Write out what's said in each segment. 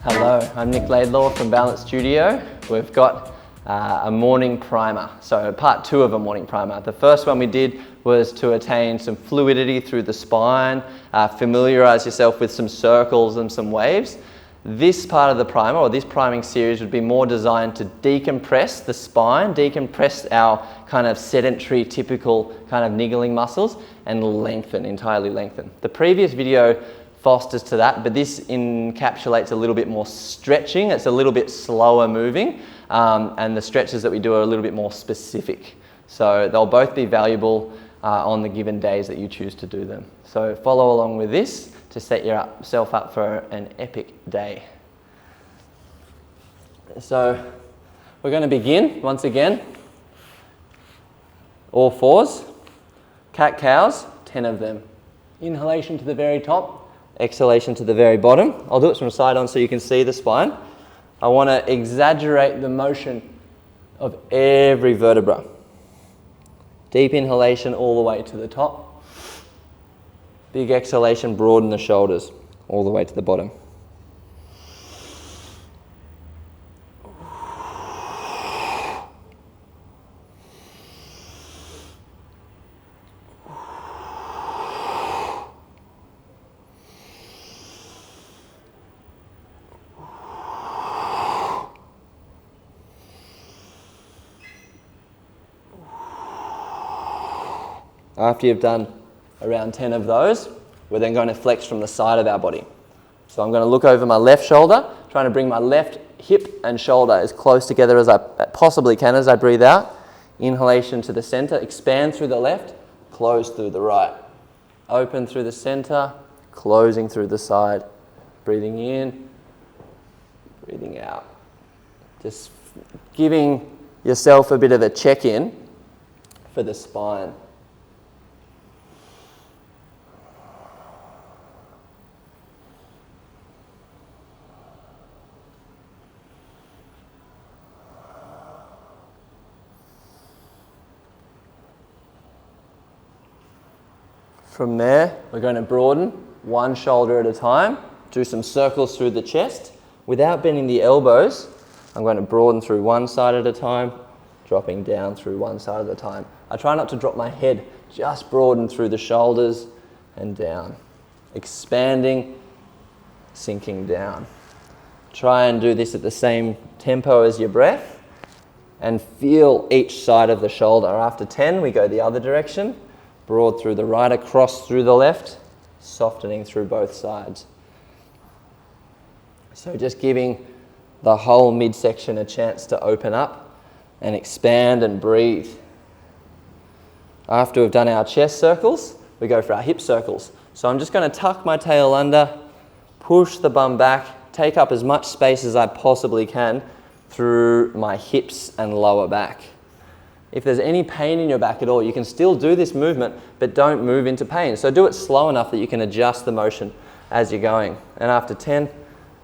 Hello, I'm Nick Laidlaw from Balance Studio. We've got a morning primer, so part 2 of a morning primer. The first one we did was to attain some fluidity through the spine, familiarise yourself with some circles and some waves. This part of the primer, or this priming series, would be more designed to decompress the spine, decompress our kind of sedentary, typical kind of niggling muscles, and entirely lengthen. The previous video fosters to that, but this encapsulates a little bit more stretching. It's a little bit slower moving, and the stretches that we do are a little bit more specific. So they'll both be valuable on the given days that you choose to do them. So follow along with this to set yourself up for an epic day. So we're going to begin once again. All fours, cat-cows, 10 of them. Inhalation to the very top, exhalation to the very bottom. I'll do it from side on so you can see the spine. I want to exaggerate the motion of every vertebra. Deep inhalation all the way to the top. Big exhalation, broaden the shoulders all the way to the bottom. After you've done around 10 of those, we're then going to flex from the side of our body. So I'm going to look over my left shoulder, trying to bring my left hip and shoulder as close together as I possibly can as I breathe out. Inhalation to the center, expand through the left, close through the right. Open through the center, closing through the side. Breathing in, breathing out. Just giving yourself a bit of a check-in for the spine. From there, we're going to broaden one shoulder at a time, do some circles through the chest. Without bending the elbows, I'm going to broaden through one side at a time, dropping down through one side at a time. I try not to drop my head, just broaden through the shoulders and down. Expanding, sinking down. Try and do this at the same tempo as your breath and feel each side of the shoulder. After 10, we go the other direction. Broad through the right, across through the left, softening through both sides. So just giving the whole midsection a chance to open up and expand and breathe. After we've done our chest circles, we go for our hip circles. So I'm just going to tuck my tail under, push the bum back, take up as much space as I possibly can through my hips and lower back. If there's any pain in your back at all, you can still do this movement, but don't move into pain. So do it slow enough that you can adjust the motion as you're going. And after 10,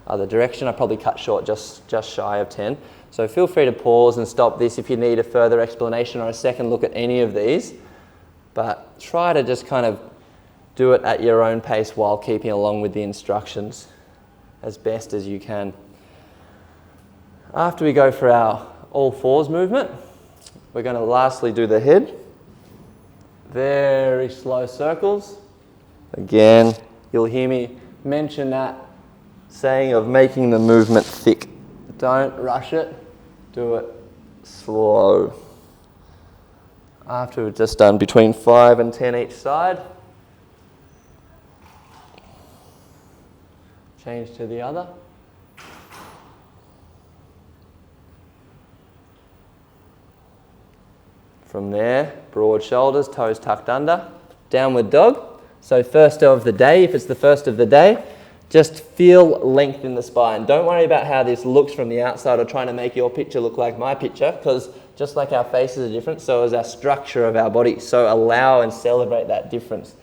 other direction. I probably cut short just shy of 10. So feel free to pause and stop this if you need a further explanation or a second look at any of these. But try to just kind of do it at your own pace while keeping along with the instructions as best as you can. After we go for our all fours movement, we're going to lastly do the head. Very slow circles. Again, you'll hear me mention that saying of making the movement thick. Don't rush it. Do it slow. After we've just done between 5 and 10 each side, change to the other. From there, broad shoulders, toes tucked under, downward dog. So first of the day, if it's the first of the day, just feel length in the spine. Don't worry about how this looks from the outside or trying to make your picture look like my picture, because just like our faces are different, so is our structure of our body. So allow and celebrate that difference.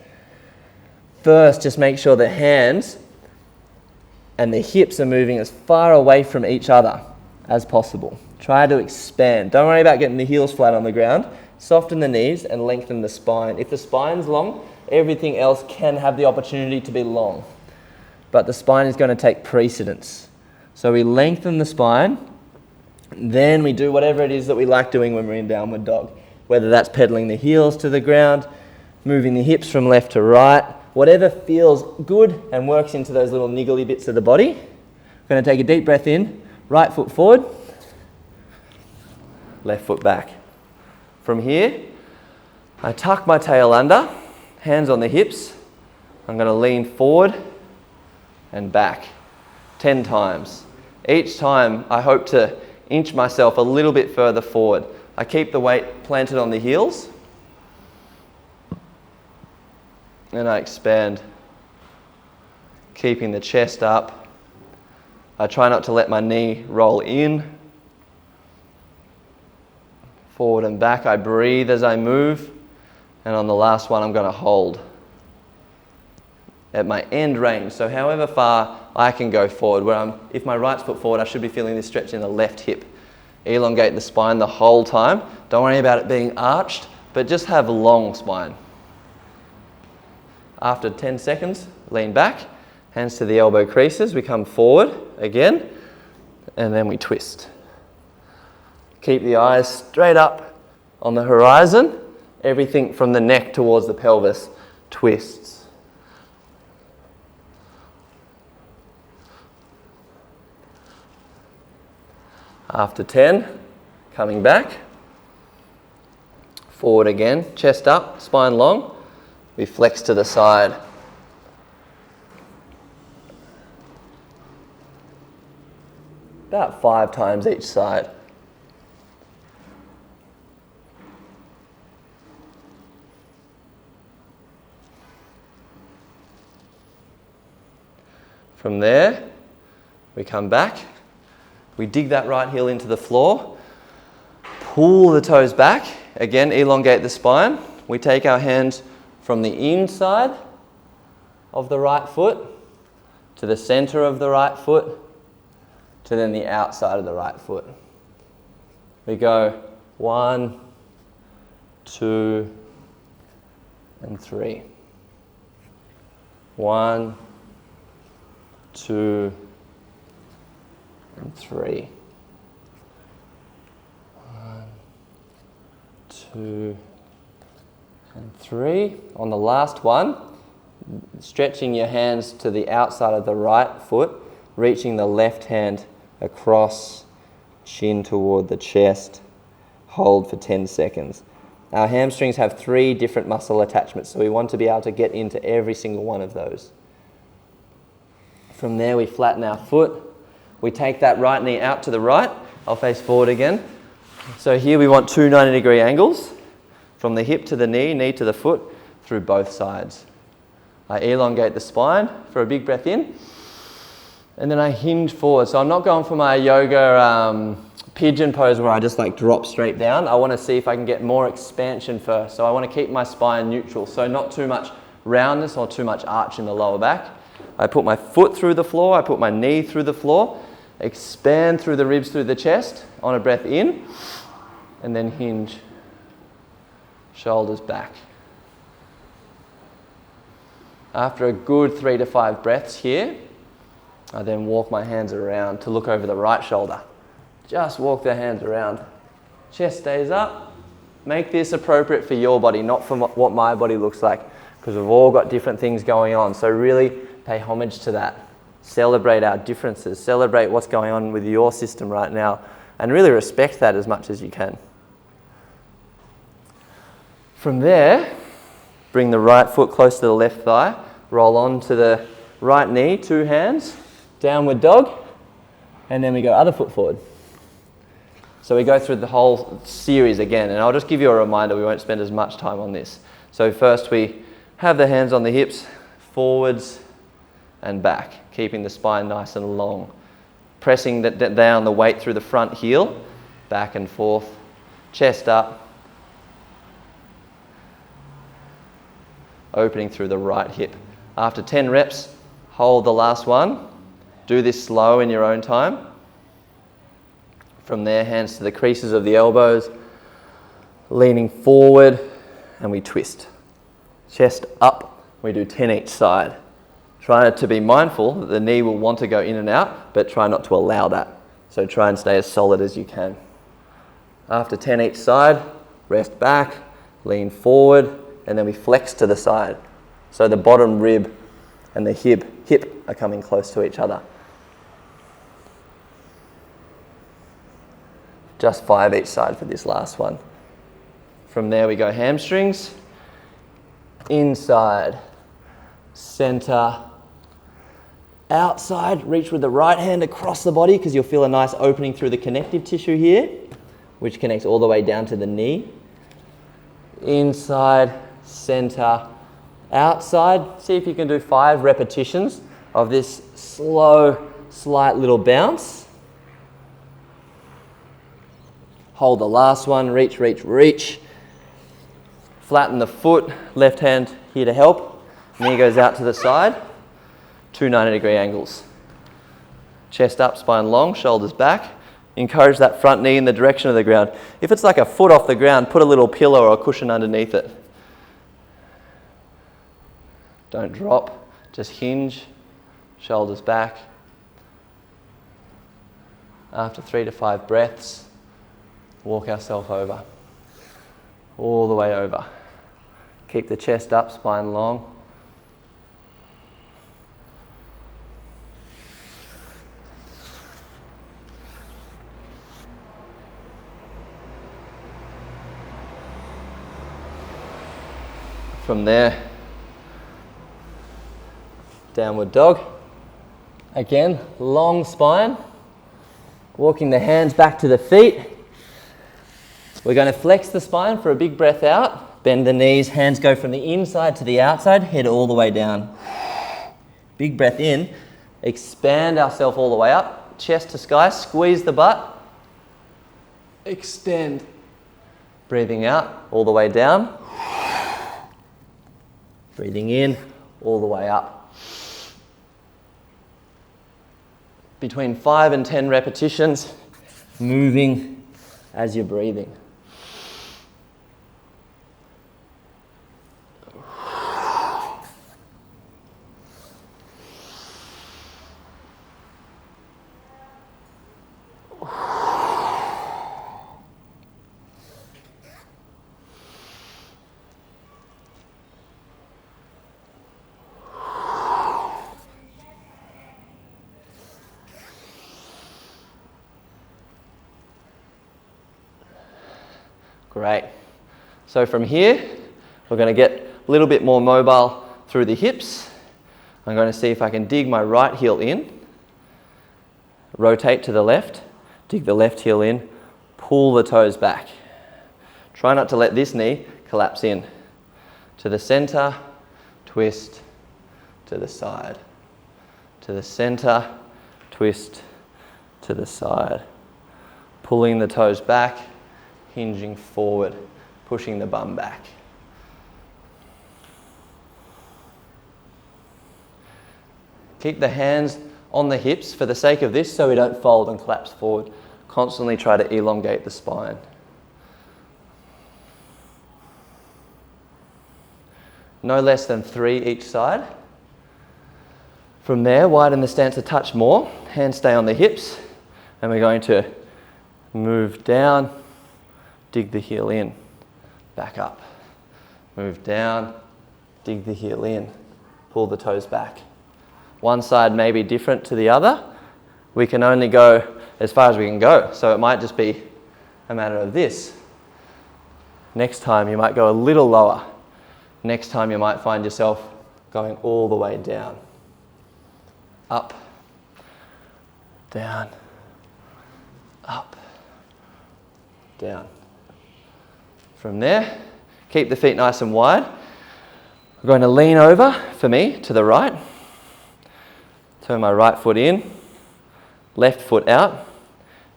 First, just make sure the hands and the hips are moving as far away from each other as possible. Try to expand. Don't worry about getting the heels flat on the ground. Soften the knees and lengthen the spine. If the spine's long, Everything else can have the opportunity to be long, but the spine is going to take precedence. So we lengthen the spine, then we do whatever it is that we like doing when we're in downward dog, whether that's pedaling the heels to the ground, moving the hips from left to right, whatever feels good and works into those little niggly bits of the body. We're going to take a deep breath in, right foot forward, left foot back. From here, I tuck my tail under, hands on the hips. I'm going to lean forward and back 10 times. Each time I hope to inch myself a little bit further forward. I keep the weight planted on the heels and I expand, keeping the chest up. I try not to let my knee roll in. Forward and back, I breathe as I move, and on the last one I'm going to hold at my end range. So however far I can go forward, if my right's foot forward, I should be feeling this stretch in the left hip. Elongate the spine the whole time. Don't worry about it being arched, but just have a long spine. After 10 seconds, lean back, hands to the elbow creases, we come forward again, and then we twist. Keep the eyes straight up on the horizon, everything from the neck towards the pelvis twists. After 10, coming back, forward again, chest up, spine long, we flex to the side. About 5 times each side. From there, we come back. We dig that right heel into the floor, pull the toes back, again elongate the spine. We take our hands from the inside of the right foot to the center of the right foot to then the outside of the right foot. We go 1, 2, and 3. 1, 2, and 3. 1, 2, and 3. On the last one, stretching your hands to the outside of the right foot, reaching the left hand across, chin toward the chest. Hold for 10 seconds. Our hamstrings have 3 different muscle attachments, so we want to be able to get into every single one of those. From there, we flatten our foot. We take that right knee out to the right. I'll face forward again. So here we want 2 90-degree angles from the hip to the knee, knee to the foot, through both sides. I elongate the spine for a big breath in, and then I hinge forward. So I'm not going for my yoga pigeon pose where I just like drop straight down. I want to see if I can get more expansion first. So I want to keep my spine neutral, so not too much roundness or too much arch in the lower back. I put my foot through the floor, I put my knee through the floor, expand through the ribs, through the chest on a breath in, and then hinge, shoulders back. After a good 3 to 5 breaths here, I then walk my hands around to look over the right shoulder. Just walk the hands around. Chest stays up. Make this appropriate for your body, not for what my body looks like, because we've all got different things going on. So really pay homage to that. Celebrate our differences. Celebrate what's going on with your system right now, and really respect that as much as you can. From there, bring the right foot close to the left thigh. Roll on to the right knee, 2 hands, downward dog, and then we go other foot forward. So we go through the whole series again, and I'll just give you a reminder, we won't spend as much time on this. So first we have the hands on the hips, forwards and back, keeping the spine nice and long. Pressing down the weight through the front heel, back and forth, chest up, opening through the right hip. After 10 reps, hold the last one. Do this slow in your own time. From there, hands to the creases of the elbows, leaning forward, and we twist. Chest up, we do 10 each side. Try to be mindful that the knee will want to go in and out, but try not to allow that. So try and stay as solid as you can. After 10 each side, rest back, lean forward, and then we flex to the side. So the bottom rib and the hip are coming close to each other. Just 5 each side for this last one. From there we go hamstrings, inside, center, outside. Reach with the right hand across the body because you'll feel a nice opening through the connective tissue here, which connects all the way down to the knee. Inside, center, outside. See if you can do 5 repetitions of this slow, slight little bounce. Hold the last one, reach, reach, reach. Flatten the foot, left hand here to help. Knee goes out to the side, 2 90-degree angles. Chest up, spine long, shoulders back. Encourage that front knee in the direction of the ground. If it's like a foot off the ground, put a little pillow or a cushion underneath it. Don't drop, just hinge, shoulders back. After 3 to 5 breaths, walk ourselves over, all the way over. Keep the chest up, spine long. From there, downward dog. Again, long spine. Walking the hands back to the feet. We're going to flex the spine for a big breath out. Bend the knees, hands go from the inside to the outside, head all the way down. Big breath in. Expand ourselves all the way up. Chest to sky, squeeze the butt. Extend. Breathing out, all the way down. Breathing in, all the way up. Between 5 and 10 repetitions, moving as you're breathing. Great. So from here, we're going to get a little bit more mobile through the hips. I'm going to see if I can dig my right heel in, rotate to the left, dig the left heel in, pull the toes back. Try not to let this knee collapse in. To the center, twist, to the side. To the center, twist, to the side. Pulling the toes back, hinging forward, pushing the bum back. Keep the hands on the hips for the sake of this so we don't fold and collapse forward. Constantly try to elongate the spine. No less than 3 each side. From there, widen the stance a touch more. Hands stay on the hips. And we're going to move down, dig the heel in, back up. Move down, dig the heel in, pull the toes back. One side may be different to the other. We can only go as far as we can go. So it might just be a matter of this. Next time you might go a little lower. Next time you might find yourself going all the way down. Up, down, up, down. From there, keep the feet nice and wide. We're going to lean over, for me, to the right. Turn my right foot in, left foot out.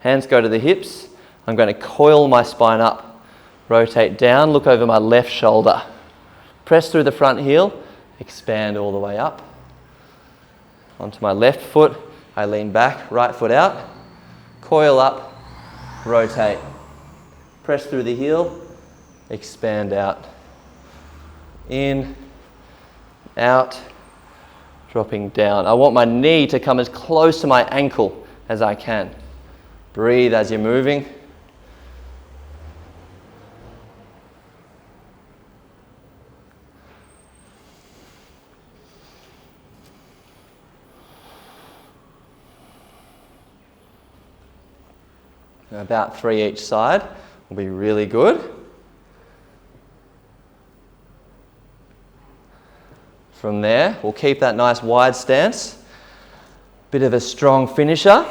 Hands go to the hips. I'm going to coil my spine up. Rotate down, look over my left shoulder. Press through the front heel, expand all the way up. Onto my left foot, I lean back, right foot out. Coil up, rotate. Press through the heel, expand out. in, out, dropping down. I want my knee to come as close to my ankle as I can. Breathe as you're moving. About 3 each side will be really good. From there, we'll keep that nice wide stance. Bit of a strong finisher.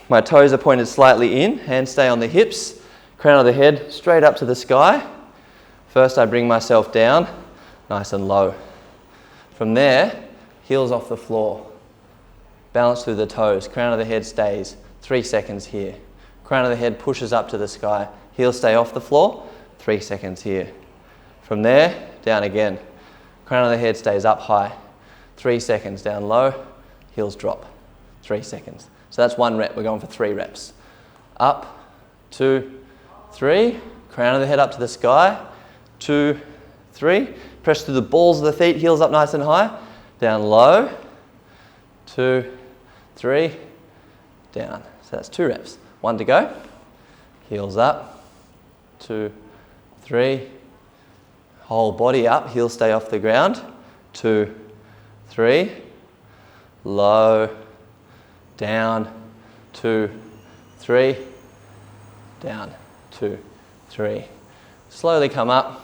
My toes are pointed slightly in, hands stay on the hips, crown of the head straight up to the sky. First I bring myself down, nice and low. From there, heels off the floor. Balance through the toes, crown of the head stays. 3 seconds here. Crown of the head pushes up to the sky. Heels stay off the floor. 3 seconds here. From there, down again. Crown of the head stays up high. 3 seconds down low. Heels drop. 3 seconds. So that's 1 rep. We're going for 3 reps. Up, 2, 3. Crown of the head up to the sky. 2, 3. Press through the balls of the feet. Heels up nice and high. Down low. 2, 3. Down. So that's 2 reps. 1 to go. Heels up. 2, 3. Whole body up. Heels stay off the ground. 2, 3. Low. Down. 2, 3. Down. 2, 3. Slowly come up.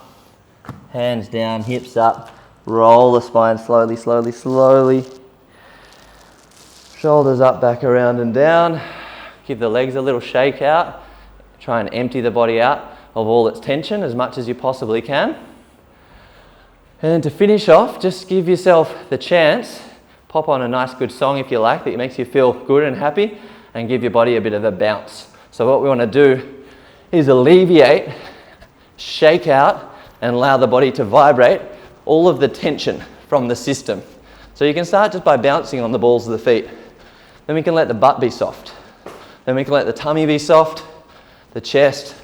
Hands down, hips up. Roll the spine slowly, slowly, slowly. Shoulders up, back around and down. Give the legs a little shake out. Try and empty the body out of all its tension as much as you possibly can. And then to finish off, just give yourself the chance, pop on a nice good song if you like, that makes you feel good and happy, and give your body a bit of a bounce. So what we want to do is alleviate, shake out, and allow the body to vibrate all of the tension from the system. So you can start just by bouncing on the balls of the feet. Then we can let the butt be soft. Then we can let the tummy be soft, the chest,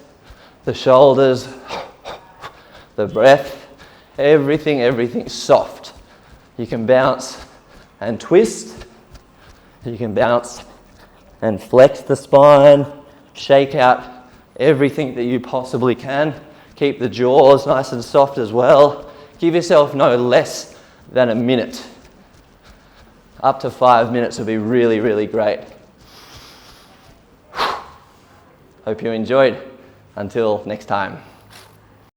the shoulders, the breath, everything soft. You can bounce and twist. You can bounce and flex the spine, shake out everything that you possibly can. Keep the jaws nice and soft as well. Give yourself no less than a minute. Up to 5 minutes would be really, really great. Hope you enjoyed. Until next time.